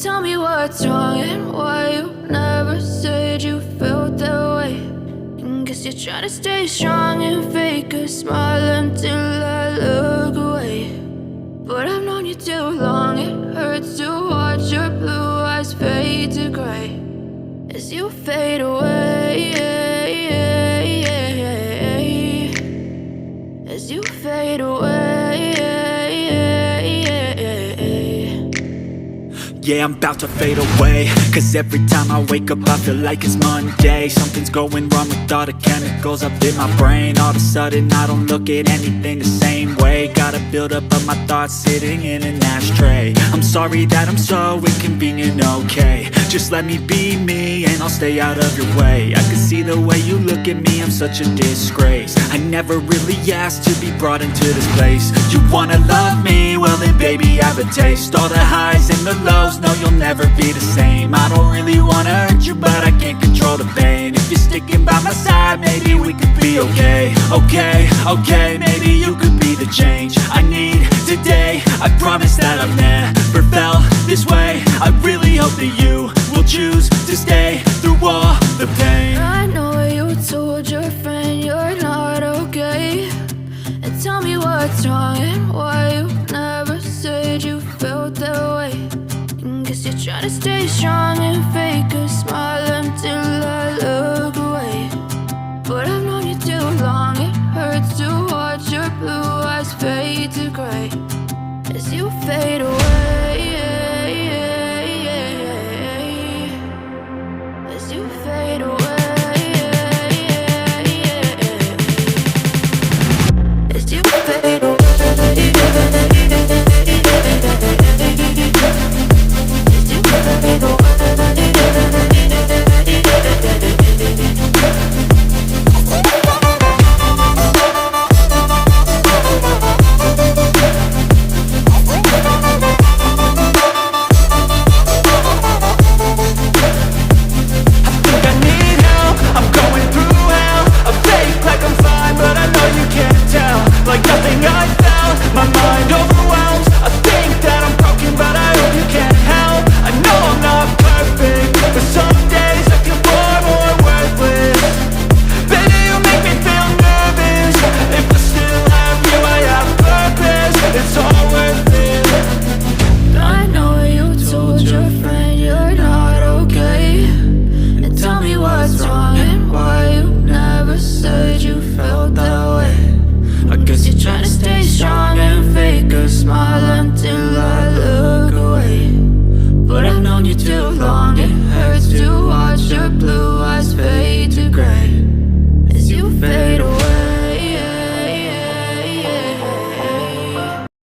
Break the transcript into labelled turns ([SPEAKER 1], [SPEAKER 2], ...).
[SPEAKER 1] Tell me what's wrong and why you never said you felt that way. And guess you're trying to stay strong and fake a smile until I look away. But I've known you too long, it hurts to watch your blue eyes fade to gray as you fade away, as you fade away.
[SPEAKER 2] Yeah, I'm about to fade away, cause every time I wake up I feel like it's Monday. Something's going wrong with all the chemicals up in my brain. All of a sudden I don't look at anything the same way. Got a buildup of my thoughts sitting in an ashtray. I'm sorry that I'm so inconvenient, okay. Just let me be me and I'll stay out of your way. I can see the way you look at me, I'm such a disgrace. I never really asked to be brought into this place. You wanna love me? Well then baby I have a taste. All the highs and the lows, no, you'll never be the same. I don't really wanna hurt you, but I can't control the pain. If you're sticking by my side, maybe we could be okay. Okay, maybe you could be the change I need today. I promise that I've never felt this way. I really hope that you will choose to stay through all the pain.
[SPEAKER 1] I know you told your friend you're not okay. And tell me what's wrong and why you never said you felt that way. Guess you're trying to stay strong and fake a smile until I look away. But I've known you too long, it hurts to watch your blue eyes fade to gray as you fade away, as you fade away, as you fade away. Smile until I look away. But I've known you too long, it hurts to